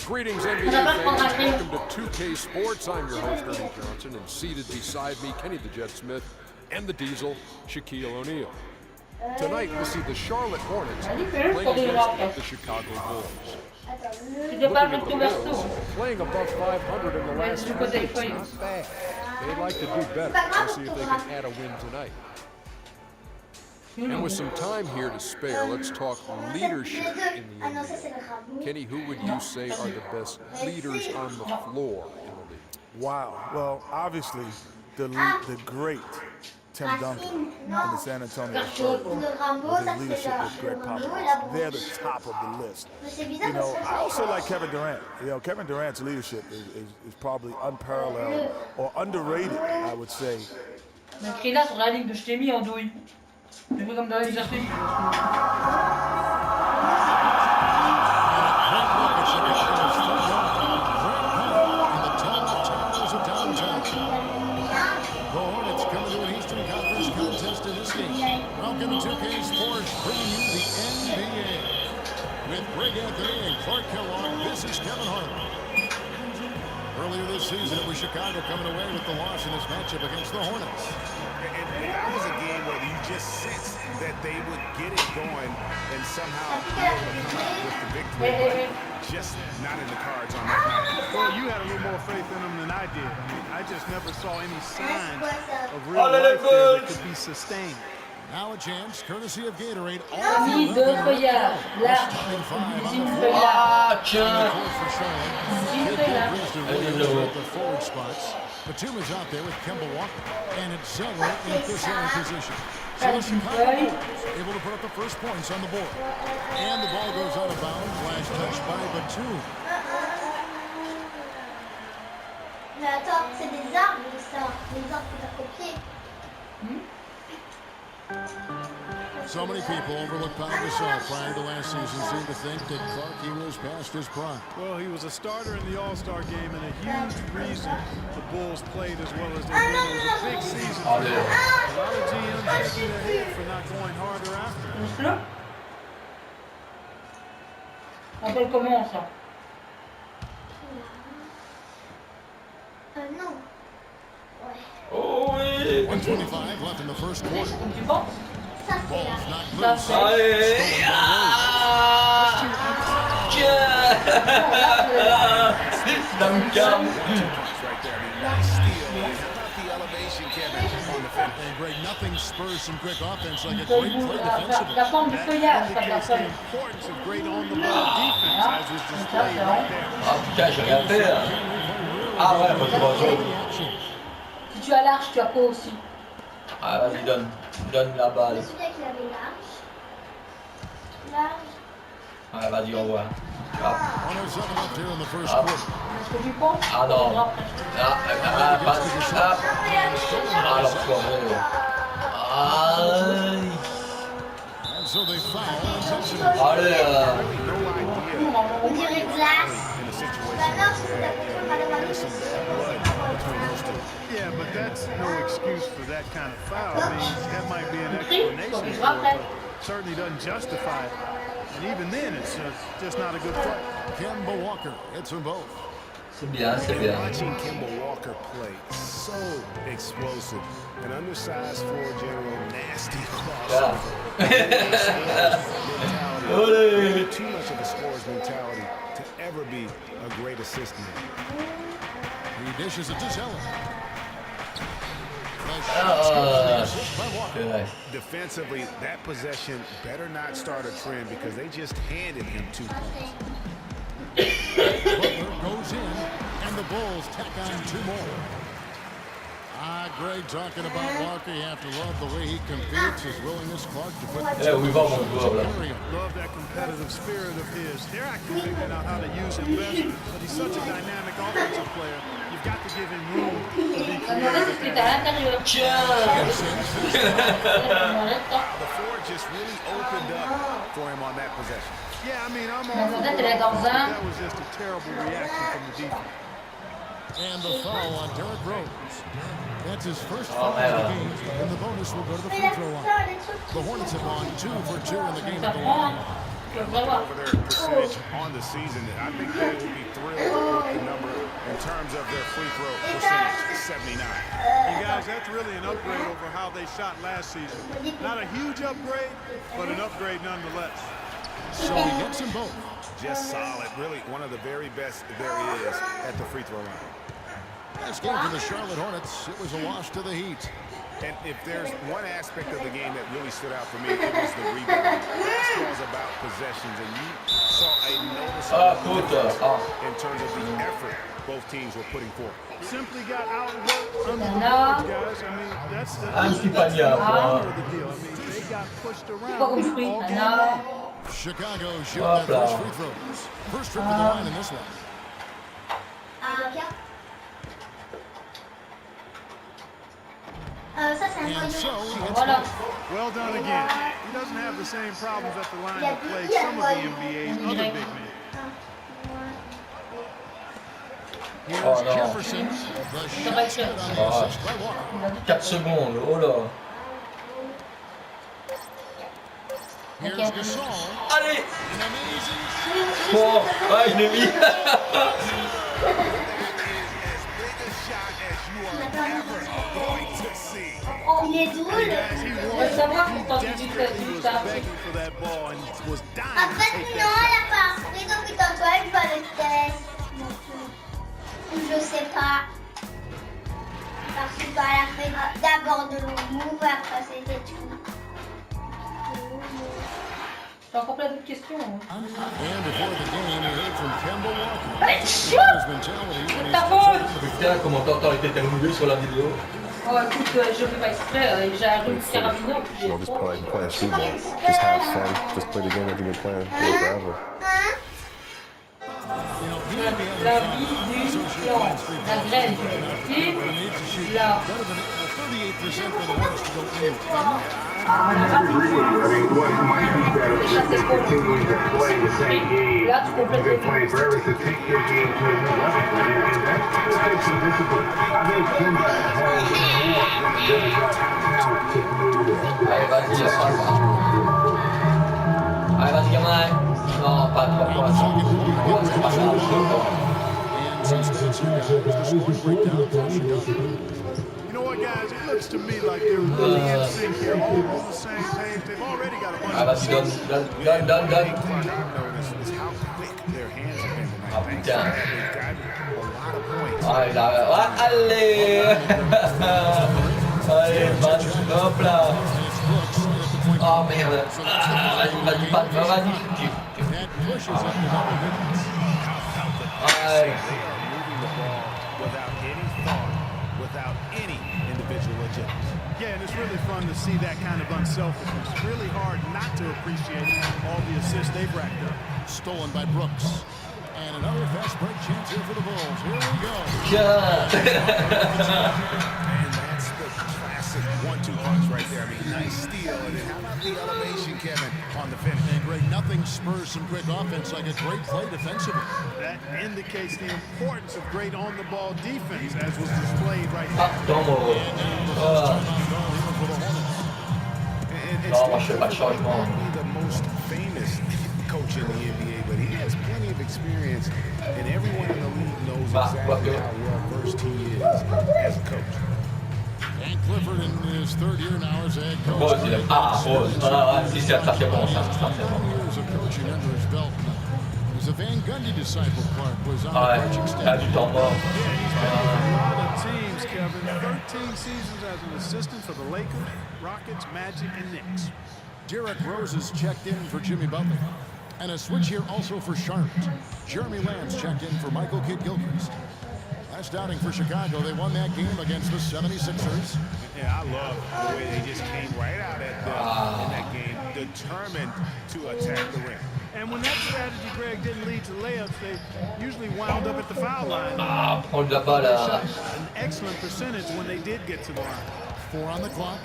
Greetings, NBA fans. Welcome to 2K Sports. I'm your host, Ernie Johnson, and seated beside me, Kenny the Jet Smith, and the Diesel, Shaquille O'Neal. Tonight, we'll see the Charlotte Hornets playing against the Chicago Bulls. Looking at the Bulls, playing above 500 in the last 2 weeks, not bad. They'd like to do better. We'll see if they can add a win tonight. And with some time here to spare, let's talk leadership in the NBA. Kenny, who would you say are the best leaders on the floor in the league? Wow. Well, obviously, the great Tim Duncan in the San Antonio Spurs with his leadership with Greg Popovich. They're the top of the list. You know, I also like Kevin Durant. You know, Kevin Durant's leadership is probably unparalleled or underrated, I would say. C'est comme dans les articles. The Hornets coming to an Eastern Conference contest in this game. Welcome to 2K Sports, bringing you the NBA. With Greg Anthony and Clark Kellogg, this is Kevin Harlan. Earlier this season, it was Chicago coming away with the loss in this matchup against the Hornets. And that was a game where you just sensed that they would get it going and somehow be able to come out with the victory, but just not in the cards on that night. Well, you had a little more faith in them than I did. I mean, I just never saw any signs of real life there that could be sustained. Now a chance, courtesy of Gatorade. All Fille de Feuillard. Là. Usine Feuillard. The forward spots. Batuma's out there with Kemba Walker. And it's Zeller in facility position. So the Chicago Bulls able to put up the first points on the board. And the ball goes out of bounds. Last touch by Batum. Mais attends, c'est des arbres, ça. Les arbres que t'as copiés. So many people overlook Pau Gasol prior to last season seem to think that Clark was past his prime. Well, he was a starter in the All-Star game, and a huge reason the Bulls played as well as they did. It was a big season for them. A lot of GMs asking their head for not going harder after. Appelle comment ça? Non. Oh, oui. 125 left in the first quarter. Tu penses? Ça, c'est là. Not loose. Allez. Duncan. And Greg, nothing spurs some quick offense like a great play defensively. La forme du feuillage, ça Indicates the importance of great on-the-ball defense as was displayed right there. Ah putain, j'ai rien fait. Ah ouais, moi je vois jaune. Si tu as l'arche, tu as quoi aussi? Ah vas-y, donne la balle. Celui-là qui avait large. Ah vas-y, on voit. Ah. 107 left here in the first Ah. quarter. Est-ce que tu penses? Ah non. Ah, l'enfoiré. Aïe. And so they foul intentionally. Allez. On dirait glace. Maintenant, c'est la Yeah, but that's no excuse for that kind of foul. I mean, that might be an explanation for it, but certainly doesn't justify it. And even then, it's just not a good play. Kemba Walker hits them both. C'est bien, c'est bien. Watching Kemba Walker play, so explosive. An undersized floor general, nasty crossover. Too much of a scorer's mentality to ever be a great assistant. He dishes it to Zeller. Defensively, that possession better not start a trend because they just handed him 2 points. Butler goes in, and the Bulls tack on 2 more. Greg talking about Walker. You have to love the way he competes, his willingness, Clark, to put the Love that competitive spirit of his. They're actually figuring out how to use him best, but he's such a dynamic offensive player. You've got to give him room to be creative. The floor just really opened up for him on that possession. Yeah, I mean, I'm all for it. That was just a terrible reaction from the defense. And the foul on Derrick Rose. That's his first foul of the game, and the bonus will go to the free throw line. The Hornets have gone 2 for 2 in the game at the line. look over their percentage on the season, I think they will be thrilled with the number in terms of their free throw percentage, 79. And guys, that's really an upgrade over how they shot last season. Not a huge upgrade, but an upgrade nonetheless. So he gets them both. Just solid, really one of the very best there is at the free throw line. Last game for the Charlotte Hornets, it was a loss to the Heat. And if there's one aspect of the game that really stood out for me, it was the rebound. Basketball is about possessions, and you saw a noticeable difference in terms of the effort both teams were putting forth. Simply got outworked under the boards, guys. I mean, that's the power of the deal. I mean, they got pushed around all game. Chicago shooting their first free throws. First trip to the line in this one. And so he hits both. Well done again. He doesn't have the same problems at the line that plague some of the NBA's other big men. Here's Jefferson. The shot stood on the assist by Walker. 4 secondes, oh là. Here's Gasol. Allez. An amazing shot. Bon, ouais, je l'ai mis. Il est drôle. On va savoir quand tu dis que tu t'as appris. En fait, non, elle a pas appris, donc il t'envoie, je vois le test. Ou je sais pas. Parce que elle a fait d'abord de long move, après c'était tout. J'ai encore plein d'autres questions. And before the game, we heard from Kemba Walker. Allez, His chut! mentality when C'est he's ta faute! Putain, comment t'entends était terminé sur la vidéo. Oh écoute, je fais pas exprès, j'ai un rhume carabineur. You know, just playing street ball. Just have fun. Just play the game that you've been playing forever. La vie du lion, la graine du film, là. Là, tu complètes les Allez, vas-y, allez, vas-y, gamin. Non, pas trop. C'est pas grave. You know what, guys? It looks to me like they're really in sync here, all on the same page. They've already got a bunch Ah, vas-y, donne. I've noticed is how quick their hands have been tonight. Ah, Thanks putain. to that, they've gotten a lot of points. Allez, là, allez. Allez, vas-y, hop là. Oh merde. Vas-y, vas-y. Allez. They are moving the ball without any thought, without any individual agenda. Yeah, and it's really fun to see that kind of unselfishness. It's really hard not to appreciate all the assists they've racked up. stolen by Brooks. And another fast break chance here for the Bulls. Here we go. And that's the classic 1-2 punch right there. I mean, nice steal. And then how about the elevation, Kevin, on the finish? And Greg, nothing spurs some quick offense like a great play defensively. That indicates the importance of great on-the-ball defense, as was displayed right now. Non, je fais pas de changement. The most famous coach in the NBA, but he has plenty of experience, and everyone in the league knows exactly how well versed he is as a coach. And Clifford in his third year now as a head coach. Rose, il aime. Ah, Rose. Ah, si, ça fait bon, ça fait bon. Years of coaching under his belt now. He's a Van Gundy disciple. Clark was on Ouais, the coaching il a staff. du temps mort. Yeah, he's been with a lot of teams, Kevin. 13 seasons as an assistant for the Lakers, Rockets, Magic, and Knicks. Derrick Rose is checked in for Jimmy Butler. And a switch here also for Charlotte. Jeremy Lamb's checked in for Michael Kidd-Gilchrist. Last outing for Chicago, they won that game against the 76ers. Yeah, I love the way they just came right out at in that game, determined to attack the rim. And when that strategy, Greg, didn't lead to layups, they usually wound up at the foul line. Ah, prendre la balle à... An excellent percentage when they did get to the line. 4 on the clock.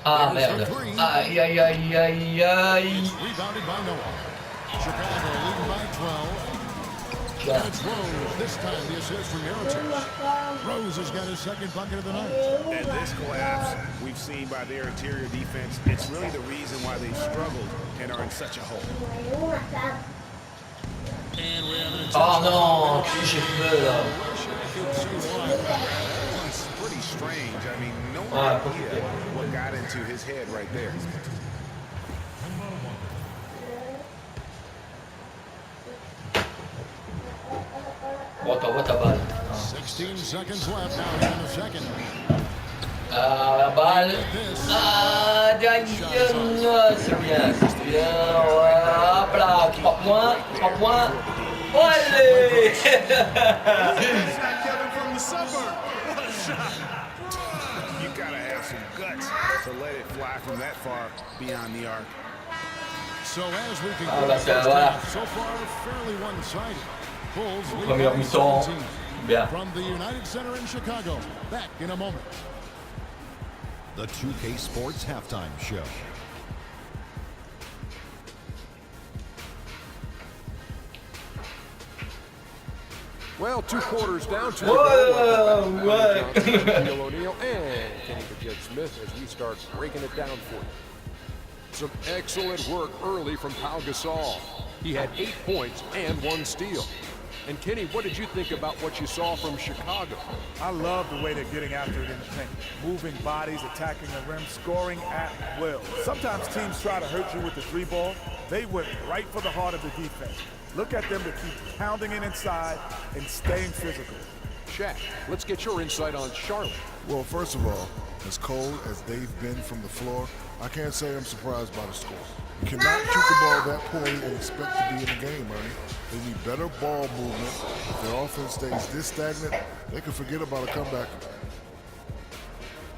Ah, merde. Aïe, aïe, aïe, aïe, aïe. Rebounded by Noah. Chicago leading by 12. Yeah. it's Rose. This time the assist from Mirotic. Rose has got his second bucket of the night. And this collapse we've seen by their interior defense, it's really the reason why they've struggled and are in such a hole. And we have an Oh non, j'ai fait là. It's pretty strange. I mean, no Ah, idea what got into his head right there. What a balle. 16 seconds left now here in the second. Ah, la balle. Ah, dernière. C'est bien, c'est bien. Hop là, 3 points, 3 points. Allez. Kevin from the suburb. What a shot. You gotta have some guts to let it fly from that far beyond the arc. So as we can Ah, bah, ça, voilà. so far fairly one-sided. Bulls lead Première by mi-temps. 17. Bien. From the United Center in Chicago. Back in a moment. The 2K Sports Halftime Show. Well, 2 quarters down to Whoa, what? Shaquille O'Neal and Kenny the Jet Smith as we start breaking it down for you. Some excellent work early from Pau Gasol. He had 8 points and 1 steal. And Kenny, what did you think about what you saw from Chicago? I love the way they're getting after it in the paint. Moving bodies, attacking the rim, scoring at will. Sometimes teams try to hurt you with the 3-ball. They went right for the heart of the defense. Look at them to keep pounding it inside and staying physical. Shaq, let's get your insight on Charlotte. Well, first of all, as cold as they've been from the floor, I can't say I'm surprised by the score. You cannot shoot the ball that poorly and expect to be in the game, Ernie. They need better ball movement. If their offense stays this stagnant, they can forget about a comeback.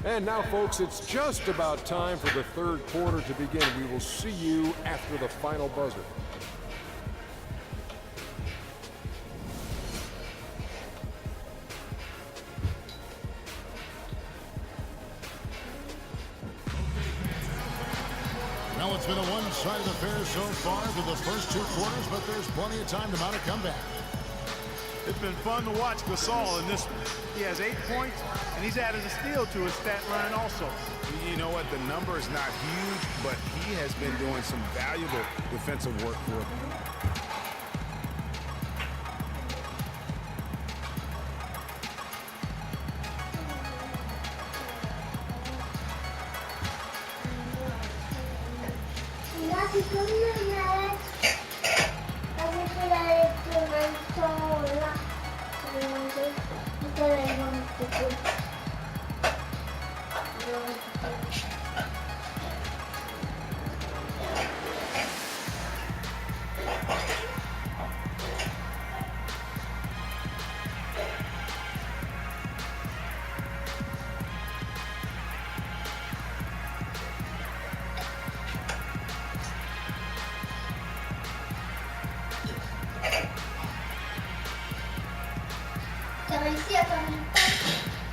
And now, folks, it's just about time for the 3rd quarter to begin. We will see you after the final buzzer. Well, it's been a one-sided affair so far through the first 2 quarters, but there's plenty of time to mount a comeback. It's been fun to watch Gasol in this one. He has 8 points, and he's added a steal to his stat line also. You know what? The number is not huge, but he has been doing some valuable defensive work for them. T'as réussi à faire une passe?